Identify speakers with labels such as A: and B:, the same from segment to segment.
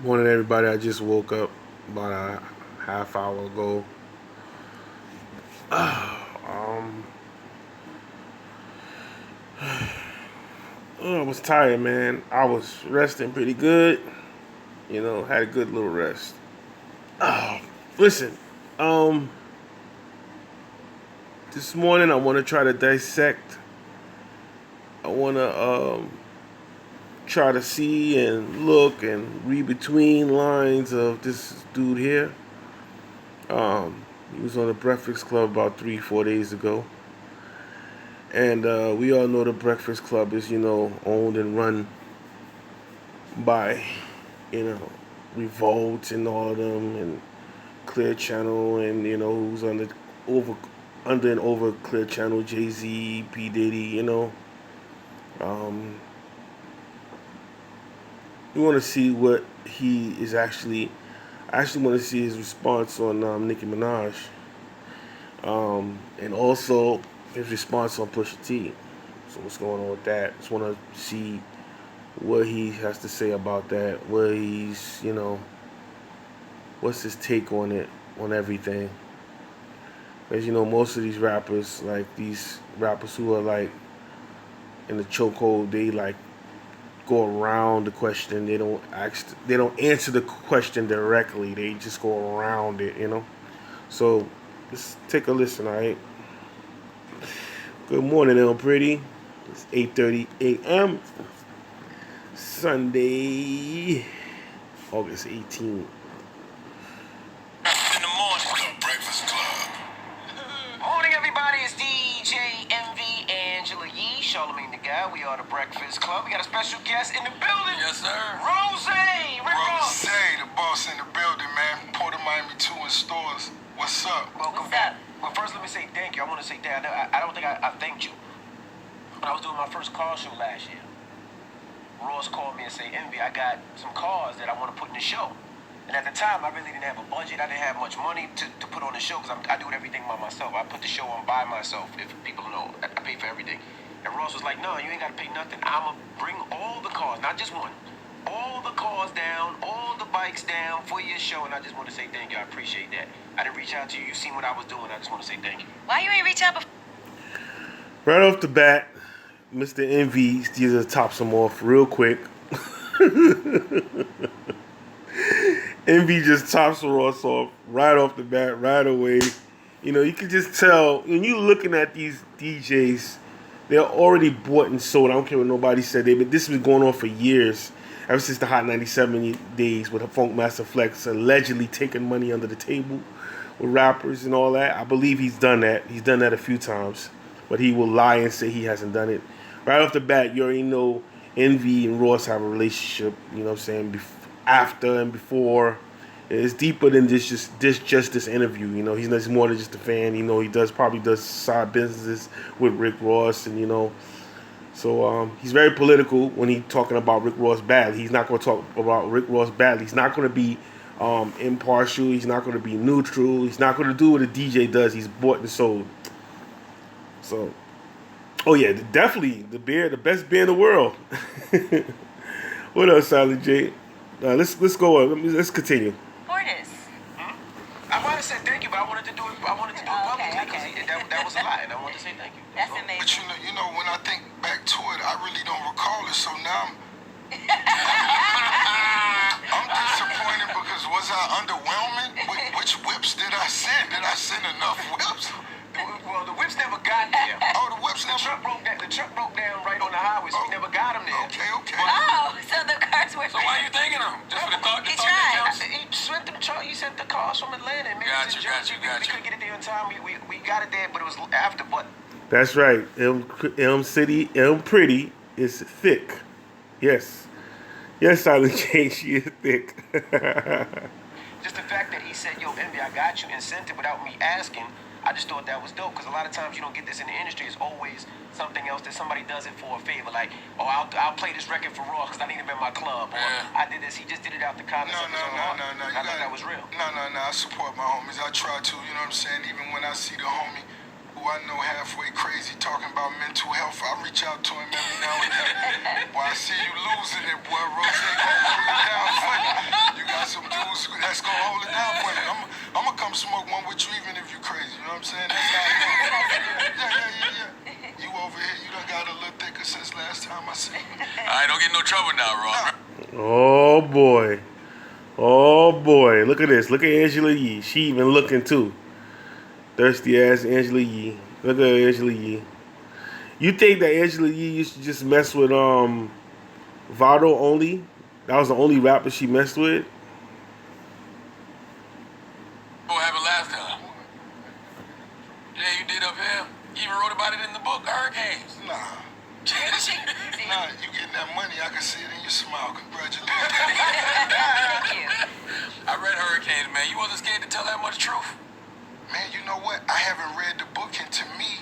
A: Morning, everybody. I just woke up about a half hour ago. Um, I was tired, man. I was resting pretty good. Had a good little rest. Oh, listen. Um, this morning I want to try to dissect. I want to try to see and look and read between lines of this dude here. He was on the Breakfast Club about 3, 4 days ago. And we all know the Breakfast Club is, owned and run by, you know, Revolt and all of them, and Clear Channel, and who's on the over under and over Clear Channel, Jay Z, P Diddy. Um, we want to see what he is actually. I actually want to see his response on Nicki Minaj, and also his response on Pusha T. So what's going on with that? Just want to see what he has to say about that. What's his take on it, on everything. As most of these rappers, like these rappers who are like in the chokehold, they like go around the question. They don't answer the question directly. They just go around it. So let's take a listen, all right? Good morning, El Pretty. It's 8:30 a.m. Sunday, August 18th.
B: In the morning, the Breakfast Club. Morning, everybody. It's DJ MV, Angela Yee, Charlamagne the Guy. We are the Breakfast Club. We got a special guest in the building. Yes, sir. Rose.
C: Rose, the boss in the building, man. Port of Miami 2 in stores. What's up?
B: Welcome back. Well, first, let me say thank you. I want to say thank you. I don't think I thanked you. When I was doing my first car show last year, Ross called me and said, Envy, I got some cars that I want to put in the show. And at the time, I really didn't have a budget. I didn't have much money to put on the show because I do everything by myself. I put the show on by myself, if people know. I pay for everything. And Ross was like, no, you ain't got to pay nothing. I'm going to bring all the cars, not just one. All the cars down, all the bikes down for your show. And I just want to say thank you. I appreciate that. I didn't reach out to you. You seen what I was doing. I just want to say thank you.
D: Why you ain't reach out before?
A: Right off the bat, Mr. Envy just tops him off real quick. Envy just tops Ross off right off the bat, right away. You can just tell when you're looking at these DJs, they're already bought and sold. I don't care what nobody said. But this has been going on for years, ever since the Hot 97 days with Funkmaster Flex allegedly taking money under the table with rappers and all that. I believe he's done that. He's done that a few times, but he will lie and say he hasn't done it. Right off the bat, you already know Envy and Ross have a relationship. You know what I'm saying? After and before, it's deeper than just this interview. He's more than just a fan. He probably does side businesses with Rick Ross, and so he's very political when he's talking about Rick Ross badly. He's not going to talk about Rick Ross badly. He's not going to be impartial. He's not going to be neutral. He's not going to do what a DJ does. He's bought and sold. So, oh yeah, definitely the best beer in the world. What else, Silent J? Let's go on. Let's continue.
D: Portis.
B: I might have said thank you, but I wanted to do it. Publicly because that was a lie, and I wanted to say thank you.
D: That's amazing.
C: But when I think back to it, I really don't recall it. So now I'm disappointed because was I underwhelming? Which whips did I send? Did I send enough whips?
B: Well, the whips never got there.
C: Oh, the whips never.
B: The truck broke down right on the highway, so we never got them there.
C: Okay.
D: Oh, so the cars were.
E: So why are you thanking him? Just for the thought?
D: He tried.
B: He sent the cars from Atlanta. Maybe
E: Got
B: it's in
E: you.
B: Jersey. We couldn't get it there in time. We got it there, but it was after. But
A: That's right. Elm City, Elm Pretty is thick. Yes, Silent J, she is thick.
B: just the fact that he said, "Yo, Envy, I got you," and sent it without me asking. I just thought that was dope because a lot of times you don't get this in the industry. It's always something else that somebody does it for a favor, like, oh, I'll play this record for Raw because I need him in my club, or I did this. He just did it out the kindness of his own heart.
C: No.
B: I thought that was real.
C: No. I support my homies. I try to. You know what I'm saying? Even when I see the homie who I know halfway crazy talking about mental health, I reach out to him every now and then. Boy, I see you losing it, boy. Rose gonna hold it down for you. Let's go hold it down for me. I'm gonna come smoke one with you even if you crazy. You know what I'm saying? That's how it goes. Yeah. You over here, you done got a little thicker since last time I seen you.
E: All right, don't get in no trouble now, Ross.
A: Oh boy. Oh boy. Look at this. Look at Angela Yee. She even looking too. Thirsty ass Angela Yee. Look at Angela Yee. You think that Angela Yee used to just mess with Vado only? That was the only rapper she messed with?
E: What happened last time? Yeah, you did up here. You even wrote about it in the book, Hurricanes.
C: Nah.
D: See?
C: Nah, you getting that money, I can see it in your smile. Congratulations.
D: Thank you.
E: I read Hurricanes, man. You wasn't scared to tell that much truth?
C: Man, you know what? I haven't read the book, and to me,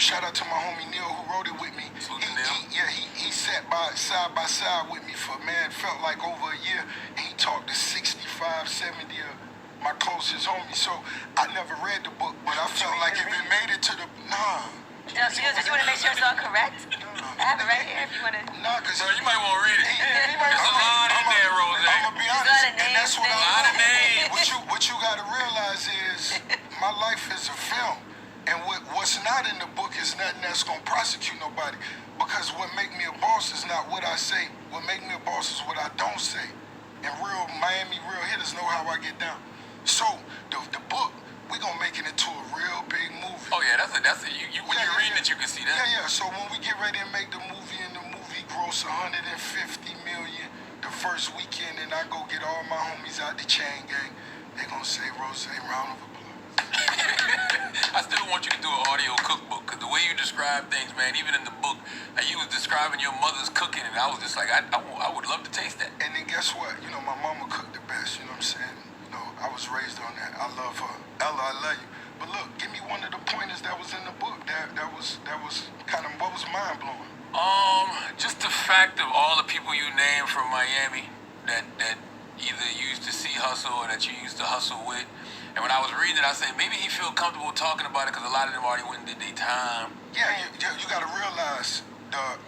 C: shout out to my homie Neil who wrote it with me. He sat side by side with me for, man, felt like over a year, and he talked to 65, 70 of my closest homies. So I never read the book, but I felt like if it made it to the,
D: Just you want to make sure it's all correct? I have it right here if you want to.
C: Nah, cause
E: Bro, you might want to read it.
C: He
E: There's a lot in there, Rose.
C: I'm gonna be honest, and that's what
E: A lot of names.
C: What you gotta realize is my life is a film, and what's not in the book is nothing that's gonna prosecute nobody. Because what make me a boss is not what I say. What make me a boss is what I don't say. And real Miami real hitters know how I get down. So the book, we gonna make it into a real big movie.
E: Oh, yeah, that's it. When you're reading it, you can see that.
C: Yeah. So when we get ready to make the movie and the movie gross 150 million the first weekend, and I go get all my homies out the chain gang, they gonna say, Rose, round of applause.
E: I still want you to do an audio cookbook, because the way you describe things, man, even in the book, like you was describing your mother's cooking, and I was just like, I would love to taste that.
C: And then guess what? My mama cooked the best, you know what I'm saying? I was raised on that. I love her. Ella, I love you. But look, give me one of the pointers that was in the book that was kind of, what was mind blowing?
E: Just the fact of all the people you named from Miami that either you used to see hustle or that you used to hustle with. And when I was reading it, I said, maybe he feel comfortable talking about it because a lot of them already went and did their time.
C: Yeah, you got to realize,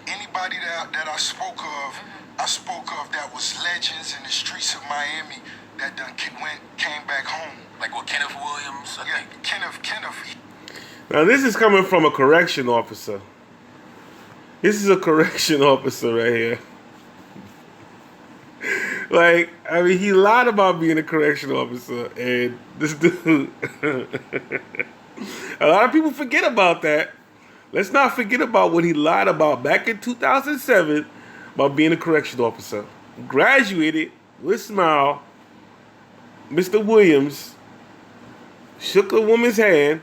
C: anybody that I spoke of that was legends in the streets of Miami that done came back home.
E: Like what, Kenneth Williams? I think.
C: Kenneth.
A: Now this is coming from a correction officer. This is a correction officer right here. Like, I mean, he lied about being a correction officer, and this dude. A lot of people forget about that. Let's not forget about what he lied about back in 2007 about being a correction officer. Graduated with a smile. Mr. Williams shook a woman's hand,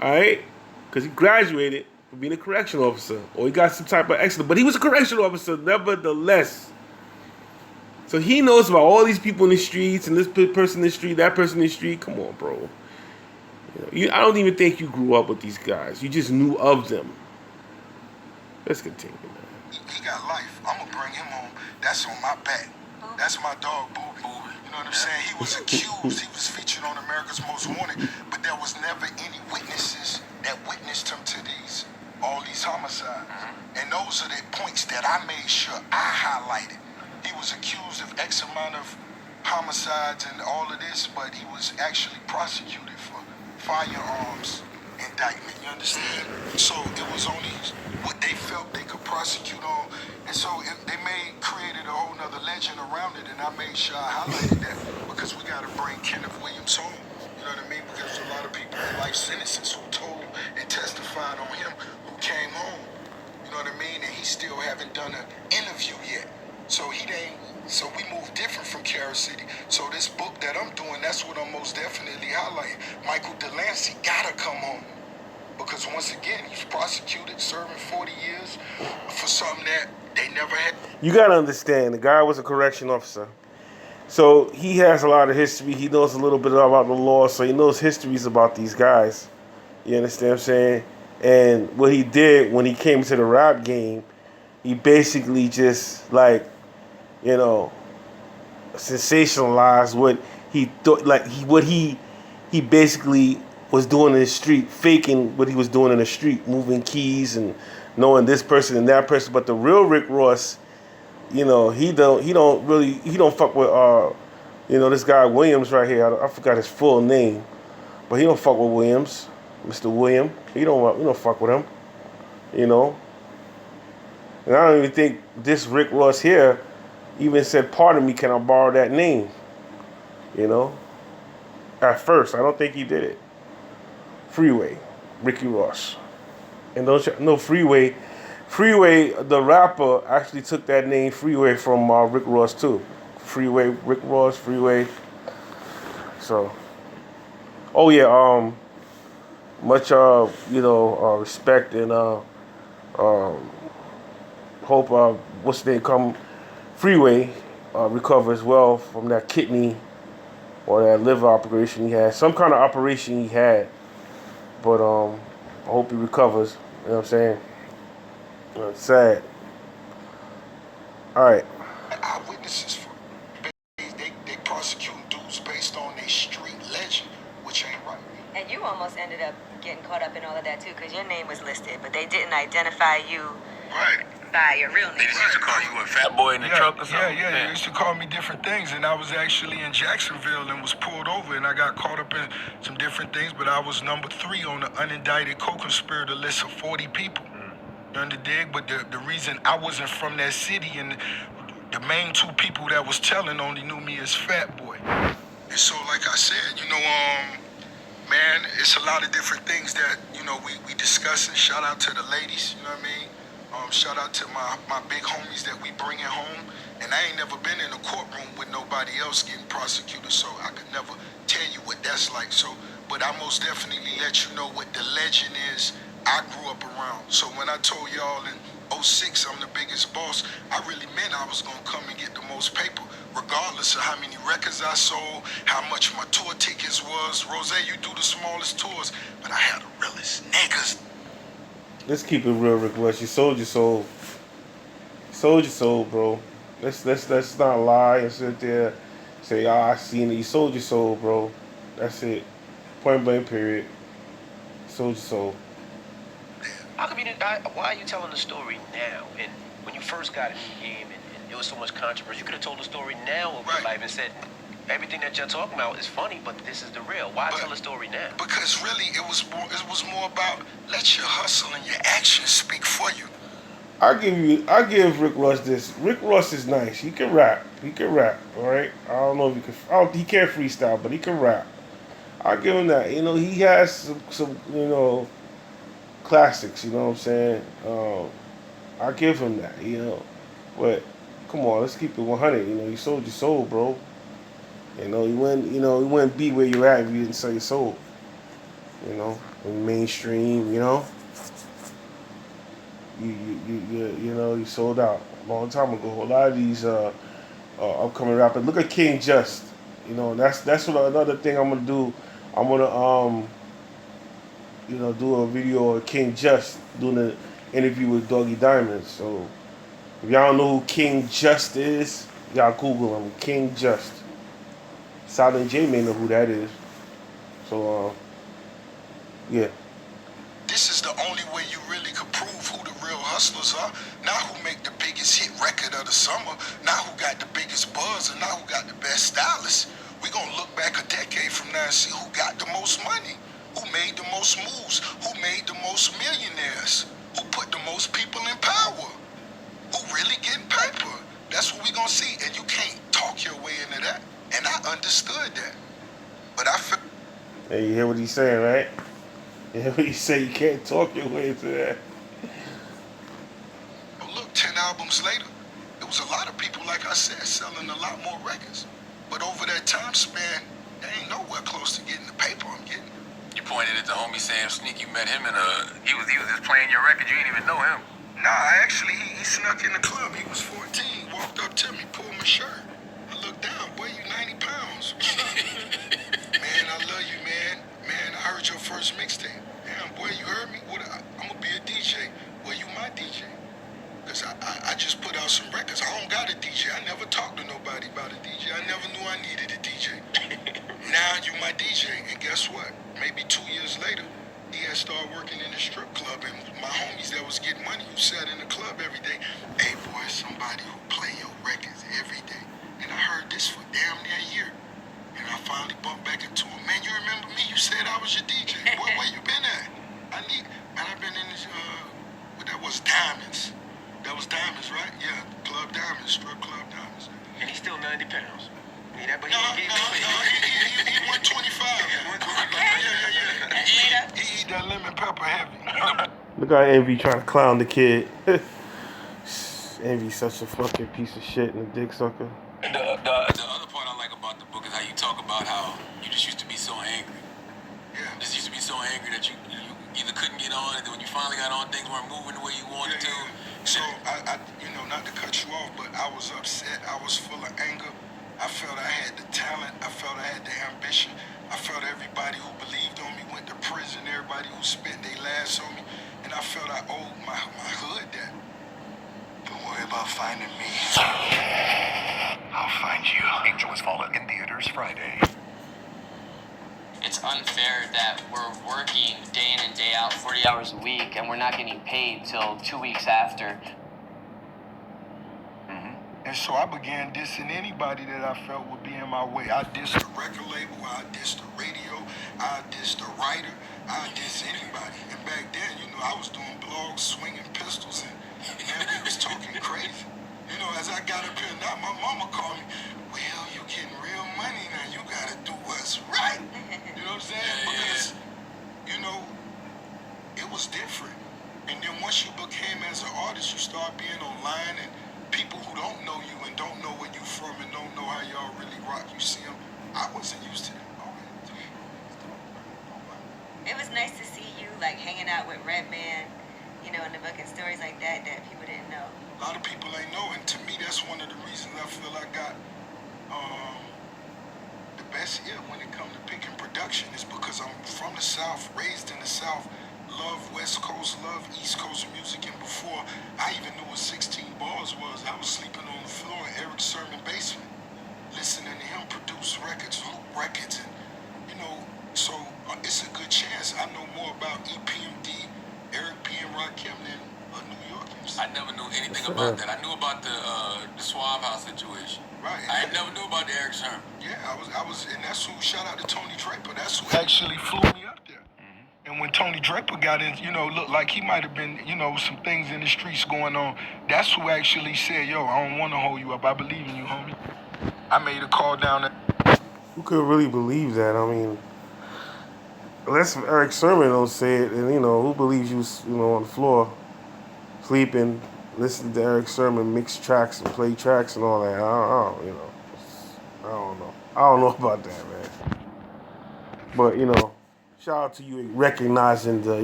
A: all right, because he graduated from being a correction officer, or he got some type of excellence, but he was a correction officer nevertheless. So he knows about all these people in the streets, and this person in the street, that person in the street. Come on, bro. I don't even think you grew up with these guys. You just knew of them. Let's continue, man.
C: He got life. I'm going to bring him home. That's on my back. That's my dog, Booby. You know what I'm saying? He was accused. He was featured on America's Most Wanted, but there was never any witnesses that witnessed him to all these homicides. And those are the points that I made sure I highlighted. He was accused of X amount of homicides and all of this, but he was actually prosecuted for firearms indictment, you understand? So it was only what they felt they could prosecute on. And so they created a whole nother legend around it, and I made sure I highlighted that because we got to bring Kenneth Williams home. You know what I mean? Because a lot of people in life sentences who told and testified on him who came home. You know what I mean? And he still haven't done an interview yet. So we move different from Carol City. So this book that I'm doing, that's what I'm most definitely highlighting. Michael Delancey gotta come home. Because once again, he's prosecuted, serving 40 years for something that they never had.
A: You gotta understand, the guy was a correction officer. So he has a lot of history. He knows a little bit about the law, so he knows histories about these guys. You understand what I'm saying? And what he did when he came to the rap game, he basically just sensationalized what he thought, what he basically was doing in the street, faking what he was doing in the street, moving keys and knowing this person and that person. But the real Rick Ross You know, he don't fuck with this guy Williams right here. I forgot his full name, but he don't fuck with Williams, Mr. William. He don't fuck with him. You know, and I don't even think this Rick Ross here even said, "Pardon me, can I borrow that name?" You know, at first I don't think he did it. Freeway, Ricky Ross, and no Freeway. Freeway, the rapper, actually took that name Freeway from Rick Ross too. Freeway, Rick Ross, Freeway. So, oh yeah, much respect and hope what's the name come Freeway recover as well from that kidney or that liver operation he had. Some kind of operation he had, but I hope he recovers. You know what I'm saying? It's sad. All right.
C: Eyewitnesses, they prosecuting dudes based on their street legend, which ain't right.
D: And you almost ended up getting caught up in all of that too, because your name was listed, but they didn't identify you
C: Right.
D: by your real name.
E: They just used to call you a fat boy in the truck or something.
C: They used to call me different things, and I was actually in Jacksonville and was pulled over, and I got caught up in some different things, but I was number 3 on the unindicted co-conspirator list of 40 people. You understand? But the reason I wasn't from that city, and the main 2 people that was telling only knew me as Fat Boy. And so, like I said, man, it's a lot of different things that, we discussing. Shout out to the ladies, you know what I mean? Shout out to my big homies that we bringing home. And I ain't never been in a courtroom with nobody else getting prosecuted, so I could never tell you what that's like. So, but I most definitely let you know what the legend is I grew up around. So when I told y'all in 06 I'm the biggest boss, I really meant I was gonna come and get the most paper, regardless of how many records I sold, how much my tour tickets was. Rose, you do the smallest tours, but I had the realest niggas.
A: Let's keep it real, Rick Ross. You sold your soul. Sold your soul, bro. Let's not lie and sit there say, I seen it. You sold your soul, bro. That's it. Point blank, period. Sold your soul.
B: How come why are you telling the story now? And when you first got in the game and there was so much controversy, you could have told the story now of your life and said, everything that you're talking about is funny, but this is the real. Why tell the story now?
C: Because really, it was more about let your hustle and your actions speak for you.
A: I give Rick Ross this. Rick Ross is nice. He can rap. All right. I don't know if he can. He can't freestyle, but he can rap. I give him that. He has some classics. You know what I'm saying? I give him that. But come on, let's keep it 100. You sold your soul, bro. You wouldn't be where you're at if you didn't sell your soul. In mainstream. You sold out a long time ago. A lot of these upcoming rappers. Look at King Just. That's what another thing I'm gonna do. I'm gonna do a video of King Just doing an interview with Doggy Diamond. So if y'all don't know who King Just is, y'all Google him. King Just. Silent J may know who that is. So yeah.
C: This is the only way you really could prove who the real hustlers are. Not who make the biggest hit record of the summer, not who got the biggest buzz, and not who got the best stylists. We're gonna look back a decade from now and see who got the most money, who made the most moves, who made the most millionaires, who put the most people in power, who really getting paper. That's what we're gonna see, and you can't talk your way into that. And I understood that. But I feel...
A: Hey, you hear what he's saying, right? You hear what he say? You can't talk your way into that.
C: Look, 10 albums later, there was a lot of people, like I said, selling a lot more records. But over that time span, they ain't nowhere close to getting the paper I'm getting.
E: You pointed at the homie Sam Sneak. You met him in he was just playing your record. You didn't even know him.
C: Nah, actually, he snuck in the club. He was 14, walked up to me, pulled my shirt. I looked down, boy, you 90 pounds. Man, I love you, man. Man, I heard your first mixtape. Damn, boy, you heard me? I'm gonna be a DJ. Well, you my DJ. Because I just put out some records. I don't got a DJ. I never talked to nobody about a DJ. I never knew I needed a DJ. Now you my DJ. And guess what? Maybe 2 years later, he had started working in the strip club. And my homies that was getting money, who sat in the club every day, hey, boy, somebody who play Diamonds, right? Yeah, Club Diamonds, strip club Diamonds.
B: And he's still 90 pounds. Need that, but
C: No,
B: he
C: he 125.
B: Yeah.
C: He eat that lemon pepper heavy.
A: Look how Envy trying to clown the kid. Envy's such a fucking piece of shit and a dick sucker.
E: The other part I like about the book is how you talk about how you just used to be so angry.
C: Yeah.
E: Just used to be so angry that you either couldn't get on, and then when you finally got on, things weren't moving the way you wanted to.
C: So I, not to cut you off, but I was upset. I was full of anger. I felt I had the talent. I felt I had the ambition. I felt everybody who believed on me went to prison. Everybody who spent their last on me, and I felt I owed my hood that. Don't worry about finding me. I'll find you.
F: Angel Has Fallen in theaters Friday.
G: It's unfair that we're working day in and day out, 40 hours a week, and we're not getting paid till 2 weeks after.
C: And so I began dissing anybody that I felt would be in my way. I dissed the record label, I dissed the radio, I dissed the writer, I dissed anybody. And back then, I was doing blogs, swinging pistols, and we was talking crazy. As I got up here now, my mama called me, "Well, you getting real money now, you gotta do what's right." You know what I'm saying? Because, it was different. And then once you became as an artist, you start being online, and people who don't know you and don't know where you from and don't know how y'all really rock, you see them. I wasn't used to that.
D: It was nice to see you like hanging out with Redman, in the book, and stories like that people didn't know.
C: A lot of people ain't know, and to me, that's one of the reasons I feel I got the best ear when it comes to picking production is because I'm from the South, raised in the South, love West Coast, love East Coast music, and before I even knew what 16 bars was, I was sleeping on the floor in Eric Sermon basement, listening to him produce records, loop records, and so it's a good chance I know more about EPMD, Eric B. and Rakim than a New York MC.
E: I never knew anything about that. I knew about the Suave House situation.
C: Right.
E: I never knew about the Eric Sermon.
C: Yeah, I was, and that's who, shout out to Tony Draper, that's who actually flew me up there. And when Tony Draper got in, looked like he might have been, some things in the streets going on. That's who actually said, "Yo, I don't want to hold you up. I believe in you, homie." I made a call down there.
A: Who could really believe that? I mean, unless Eric Sermon don't say it, and who believes you was, on the floor, sleeping, listening to Eric Sermon mix tracks and play tracks and all that. I don't know. I don't know about that, man. But shout out to you recognizing the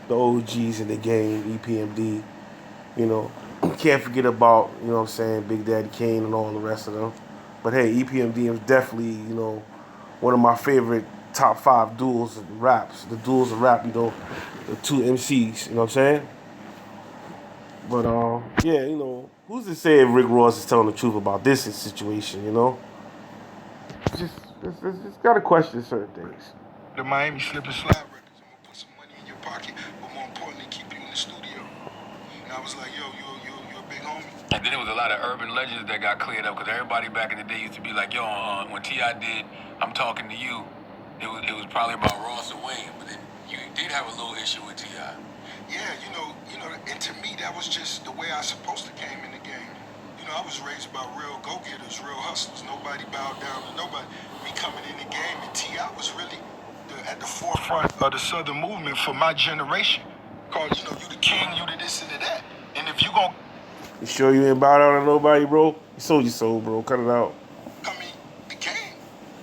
A: the OGs in the game, EPMD. Can't forget about Big Daddy Kane and all the rest of them. But hey, EPMD is definitely one of my favorite top 5 duels of raps. The duels of rap, the two MCs. You know what I'm saying? But yeah, who's to say if Rick Ross is telling the truth about this situation? Just gotta question certain things.
C: The Miami Slip and Slide records. I'm gonna put some money in your pocket, but more importantly, keep you in the studio. And I was like, "Yo, you're a big homie."
E: And then there was a lot of urban legends that got cleared up because everybody back in the day used to be like, "Yo, when T.I. did I'm Talking to You," it was probably about Ross and Wayne, but then you did have a little issue with T.I.
C: Yeah, and to me, that was just the way I supposed to came in the game. I was raised by real go-getters, real hustlers. Nobody bowed down to nobody. Me coming in the game, and T.I. was really at the forefront of the Southern movement for my generation. Called, you the king, you the this and the that. And if you gon'
A: You sure you ain't bow down to nobody, bro? You sold your soul, bro. Cut it out.
C: come in the game,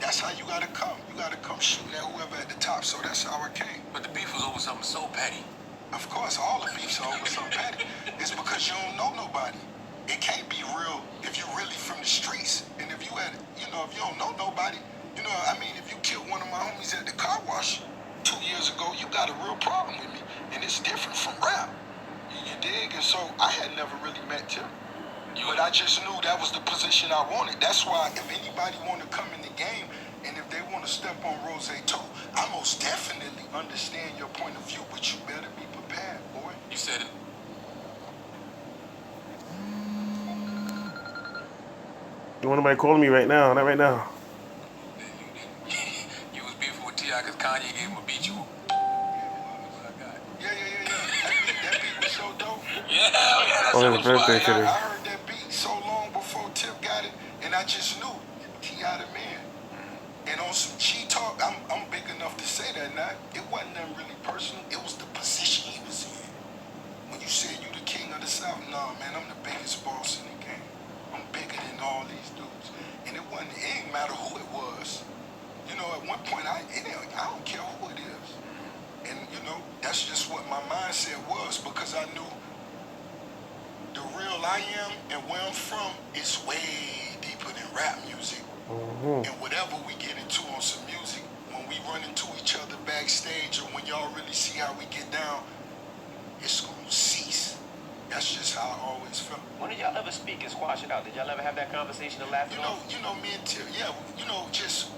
C: that's how you gotta come. You gotta come shooting at whoever at the top. So that's how I came.
E: But the beef was over something so petty.
C: Of course, all the beefs are over some petty. It's because you don't know nobody. It can't be real if you're really from the streets. And if you if you don't know nobody, if you killed one of my homies at the car wash 2 years ago, you got a real problem with me. And it's different from rap. You dig? And so I had never really met Tim. But I just knew that was the position I wanted. That's why if anybody want to come in the game and if they want to step on Rose toe, I most definitely understand your point of view, but you better be prepared, boy.
E: You said it.
A: You want anybody calling me right now? Not right now.
E: You was beefing with T.I. because Kanye gave him a beat you.
C: Yeah. That beat was so dope.
E: Yeah.
A: On his birthday today.
C: I heard that beat so long before Tip got it, and I just knew T.I. the man. And on some G talk, I'm big enough to say that now. It wasn't nothing really personal. It was the position he was in. When you said you the king of the South, nah, man, I'm the biggest boss in the game. I'm bigger than all these dudes. And it ain't matter who it was. You know, at one point, I don't care who it is. And, you know, that's just what my mindset was, because I knew the real I am and where I'm from is way deeper than rap music. And whatever we get into on some music, when we run into each other backstage or when y'all really see how we get down, it's gonna cease. That's just how I always felt.
B: When did y'all ever speak and squash it out? Did y'all ever have that conversation and laugh it off?
C: You know, me and Tip, yeah, you know, just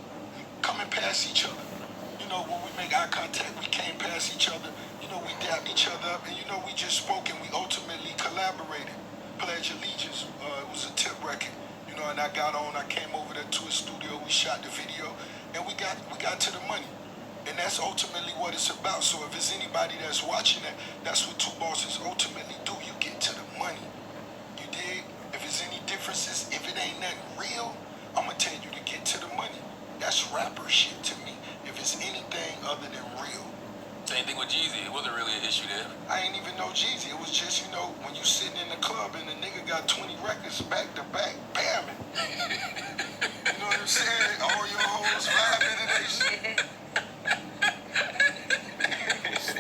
C: coming past each other. You know, when we make eye contact, we came past each other. You know, we dapped each other up, and you know, we just spoke and we ultimately collaborated. Pledge Allegiance. It was a Tip record. You know, and I came over there to his studio, we shot the video, and we got to the money. And that's ultimately what it's about. So if there's anybody that's watching that, that's what Two Bosses ultimately do. You get to the money. You dig? If there's any differences, if it ain't nothing real, I'm gonna tell you to get to the money. That's rapper shit to me. If it's anything other than real.
E: Same thing with Jeezy. It wasn't really an issue there.
C: I ain't even know Jeezy. It was just, you know, when you sitting in the club and the nigga got 20 records back to back, bam. You know what I'm saying? All your hoes vibing and they shit.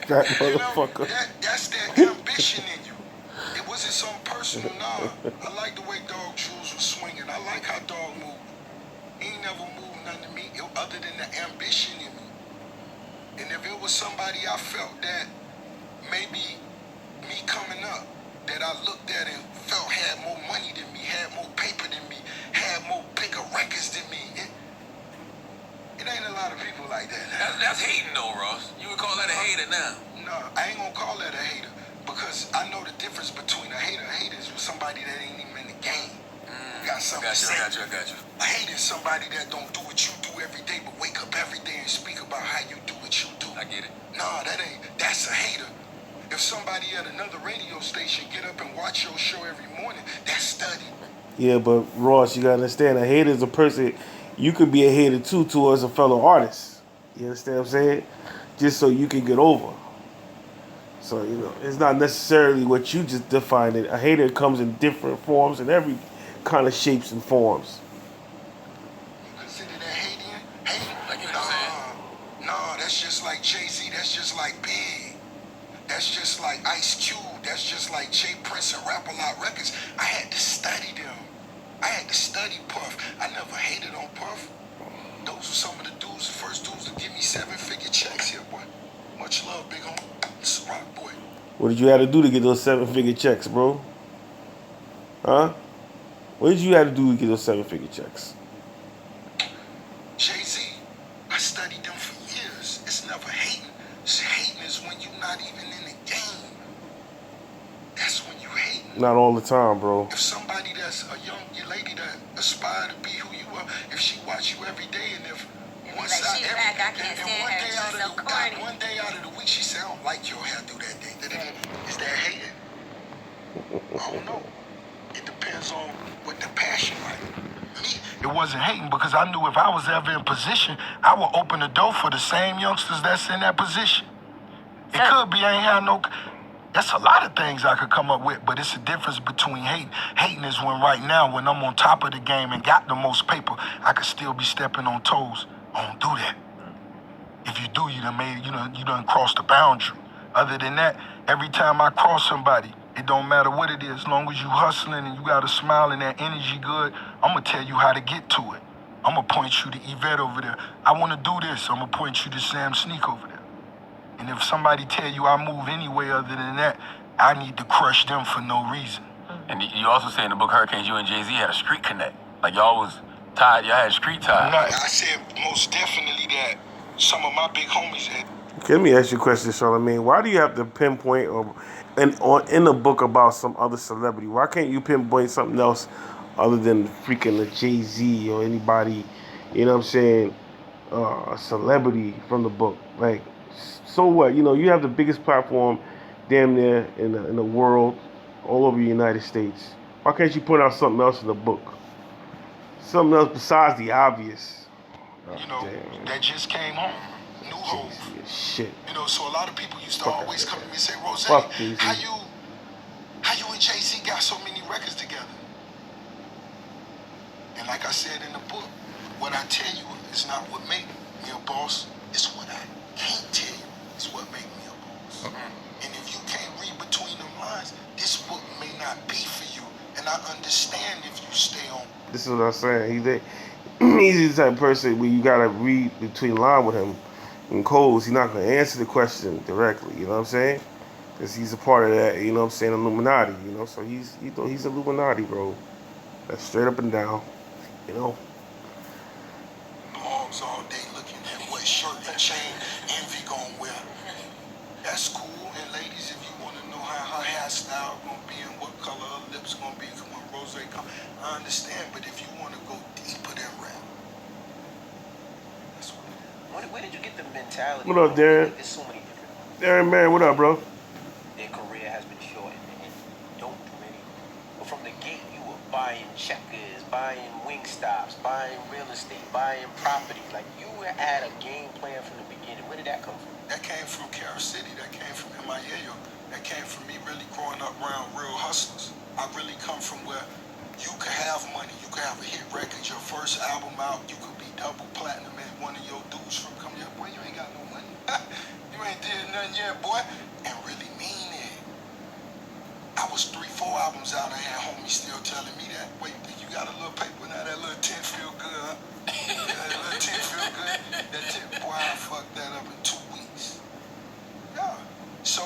A: That
C: You know,
A: motherfucker.
C: that's that ambition in you. It wasn't something personal, nah. I like the way Dog Jules was swinging. I like how Dog moved. He ain't never moved nothing to me other than the ambition in me. And if it was somebody I felt that maybe me coming up, that I looked at and felt had more money than me, had more paper than me, had more bigger records than me, it ain't a lot of people like that.
E: That's hating though, Ross. You would call that a hater now.
C: No, I ain't gonna call that a hater, because I know the difference between a hater. A hater is with somebody that ain't even in the game. Got something to say.
E: I got you.
C: A hater is somebody that don't do what you do every day, but wake up every day and speak about how you do what you do.
E: I get it.
C: Nah, that's a hater. If somebody at another radio station get up and watch your show every morning, that's study.
A: Yeah, but Ross, you gotta understand, a hater is a person. You could be a hater too towards a fellow artist. You understand what I'm saying? Just so you can get over. So, you know, it's not necessarily what you just defined it. A hater comes in different forms and every kind of shapes and forms.
C: You consider that hating?
E: Like you know what I'm saying?
C: Nah, that's just like Jay-Z. That's just like Big. That's just like Ice Cube. That's just like Jay Prince and Rap A Lot Records. I had to study them. I had to study Puff. I never hated on Puff. Those were some of the dudes, the first dudes to give me 7-figure checks here, boy. Much love, big homie. It's a rock boy.
A: What did you have to do to get those 7-figure checks, bro? Huh? What did you have to do to get those 7-figure checks?
C: Jay-Z, I studied them for years. It's never hating. Hating is when you're not even in the game. That's when you hating.
A: Not all the time, bro.
C: If somebody that's a young lady that aspire to be who you are, if she watch you every day, and if one
D: Like,
C: side
D: she whack, I can't stand her, she's so corny.
C: one day out of the week, she say, I don't like your hairdo that day. Is that hating? I don't know. It depends on what the passion like. Me, it wasn't hating, because I knew if I was ever in position, I would open the door for the same youngsters that's in that position. It could be I ain't have no. That's a lot of things I could come up with, but it's a difference between hating. Hating is when right now, when I'm on top of the game and got the most paper, I could still be stepping on toes. I don't do that. If you do, you done crossed the boundary. Other than that, every time I cross somebody, it don't matter what it is, as long as you hustling and you got a smile and that energy good, I'm gonna tell you how to get to it. I'm gonna point you to Yvette over there. I wanna do this, I'm gonna point you to Sam Sneak over there. And if somebody tell you I move anyway other than that, I need to crush them for no reason.
E: And you also say in the book Hurricanes, you and Jay-Z had a street connect. Like y'all was tied, y'all had street ties.
C: No, I said most definitely that some of my big homies had.
A: Okay, let me ask you a question, Charlamagne. Why do you have to pinpoint in the book about some other celebrity? Why can't you pinpoint something else other than freaking a Jay-Z or anybody, you know what I'm saying, a celebrity from the book? Like, so what? You know, you have the biggest platform damn near in the world all over the United States. Why can't you put out something else in the book? Something else besides the obvious.
C: You know,
A: Damn.
C: that just came home. New Hove.
A: Shit.
C: You know, so a lot of people used to always come to me and say, Rose,
A: Fuck Jay-Z.
C: how you and Jay-Z got so many records together? And like I said in the book, what I tell you is not what make me a boss, it's what I can't tell you is what make me a boss. And if you can't read between them lines, this book may not be for you. And I understand if you stay on.
A: This is what I'm saying. He's the type of person where you gotta read between the line with him. In codes, he's not gonna answer the question directly. You know what I'm saying? Because he's a part of that. You know what I'm saying? Illuminati. You know, so he's Illuminati, bro. That's straight up and down. You know.
C: Blogs all day looking at what shirt and chain Envy gonna wear. That's cool. And ladies, if you want to know how her hairstyle gonna be and what color her lips gonna be when Rose come, I understand. But if you want to go deeper than rap, that's what it is.
B: Where did you get the mentality?
A: What up, Darren?
B: There's so many different.
A: Darren, man, what up, bro?
B: Their career has been short and don't do any. But from the gate, you were buying checkers, buying Wingstops, buying real estate, buying property. Like you had a game plan from the beginning. Where did that come from?
C: That came from Carol City. That came from MIA. That came from me really growing up around real hustlers. I really come from where you could have money. You could have a hit record. Your first album out, you could be double platinum. And one of your dudes from come here, boy, you ain't got no money. You ain't did nothing yet, boy. And really mean it. I was 3-4 albums out. I had homies still telling me that. Wait, you got a little paper now? That little 10 feel good, huh? That little 10 feel good. That 10, boy, I fucked that up in 2 weeks. Yeah. So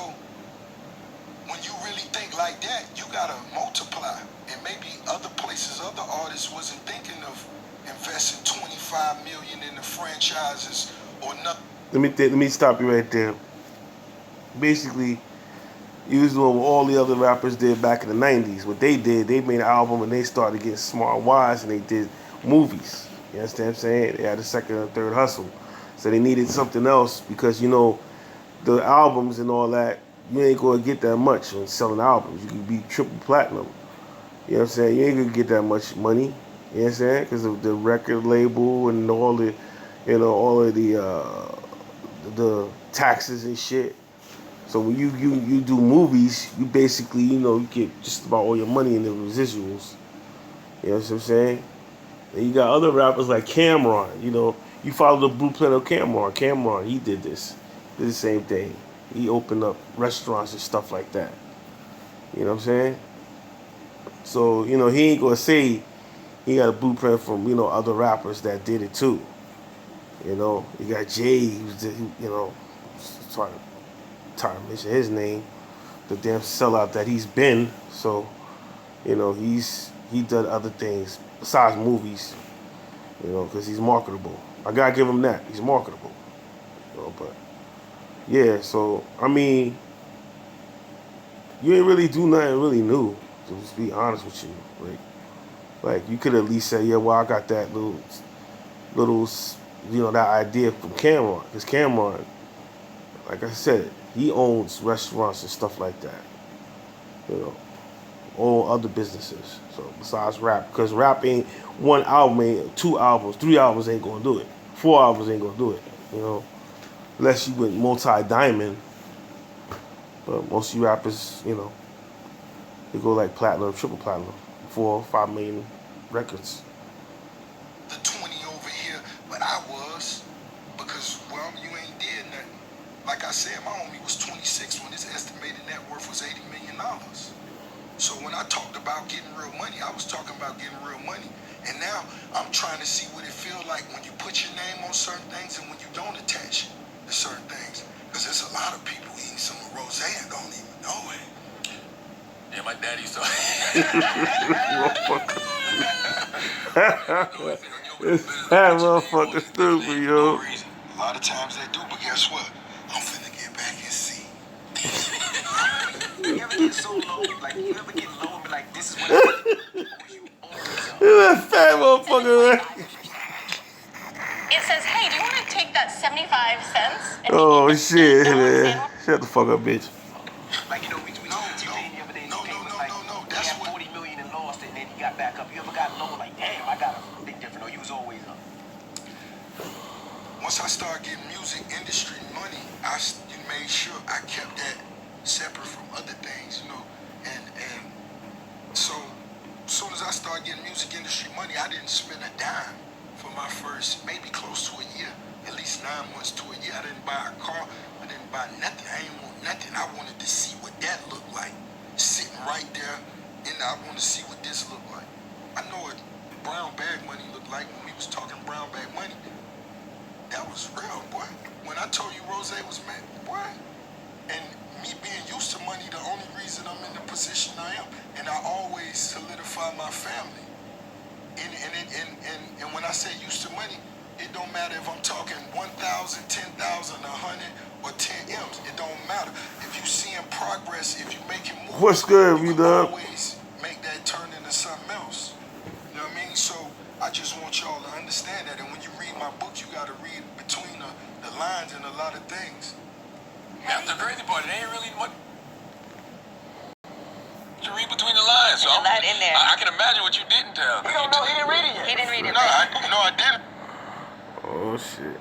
C: when you really think like that, you gotta multiply. And maybe other places, other artists wasn't thinking of investing $25 million in the franchises or nothing.
A: Let me stop you right there. Basically, you was doing what all the other rappers did back in the 90s. What they did, they made an album and they started getting smart wise and they did movies. You understand what I'm saying? They had a second or third hustle. So they needed something else because, you know, the albums and all that, you ain't going to get that much on selling albums. You can be triple platinum. You know what I'm saying? You ain't going to get that much money. You know what I'm saying? Because of the record label and all the, you know, all of the taxes and shit. So when you do movies, you basically, you know, you get just about all your money in the residuals. You know what I'm saying? And you got other rappers like Cameron. You know, you follow the blueprint of Cameron. Cameron, he did this. Did the same thing. He opened up restaurants and stuff like that. You know what I'm saying? So, you know, he ain't gonna say he got a blueprint from, you know, other rappers that did it too. You know, you got Jay, who's, you know, sorry to mention his name, the damn sellout that he's been. So, you know, he done other things besides movies, you know, because he's marketable. I gotta give him that. He's marketable. You know, but yeah, so I mean, you ain't really do nothing really new. To just be honest with you, like you could at least say, yeah, well, I got that little, you know, that idea from Cameron, because Cameron, like I said, he owns restaurants and stuff like that. You know, all other businesses. So besides rap, because rap ain't one album, ain't 2 albums, 3 albums ain't gonna do it. 4 albums ain't gonna do it. You know, unless you went multi-diamond. But most of you rappers, you know, they go like platinum, triple platinum, 4 or 5 million records.
C: The 20 over here, but I was, because, well, you ain't did nothing. Like I said, my homie was 26 when his estimated net worth was $80 million. So when I talked about getting real money, I was talking about getting real money. And now I'm trying to see what it feels like when you put your name on certain things and when you don't attach to certain things. Because there's a lot of people eating some of Rose and don't even know it.
E: Yeah, my daddy used to.
A: That motherfucker stupid, yo.
C: A lot of times they do, but guess what? I'm finna get back and see.
B: You ever get so low, like you ever get low and be like, this is what I want? Or you always
A: That fat motherfucker, man.
H: It says, hey, do you want to take that 75 cents? And
A: Oh
H: make it
A: shit,
H: $8
A: man.
H: sandwich?
A: Shut the fuck up, bitch.
B: like, you know, we told TJ the other day,
C: No.
B: back up? You ever got low like, damn, I got a big different, or you was always up?
C: Once I started getting music industry money, made sure I kept that separate from other things, you know. And so as soon as I started getting music industry money, I didn't spend a dime for my first, maybe close to a year, at least 9 months to a year. I didn't buy a car, I didn't buy nothing. I didn't want nothing. I wanted to see what that looked like, sitting right there, and I want to see what this looked like. I know what brown bag money looked like when we was talking brown bag money. That was real, boy. When I told you Rose was mad, boy, and me being used to money, the only reason I'm in the position I am, and I always solidify my family. And when I say used to money, it don't matter if I'm talking 1,000, 10,000, 100, or 10 M's. It don't matter. If you seeing progress, if you making moves,
A: What's good,
C: you
A: V-Dub?
C: always make that turn into something else. You know what I mean? So I just want y'all to understand that. And when you read my book, you got to read between the lines and a lot of things.
E: That's the crazy part. It ain't really much to read between the lines. So
D: There's a lot in there.
E: I can imagine what you didn't tell me.
B: He don't know, he didn't read it yet.
D: He didn't read it.
C: No, I didn't.
A: Oh shit.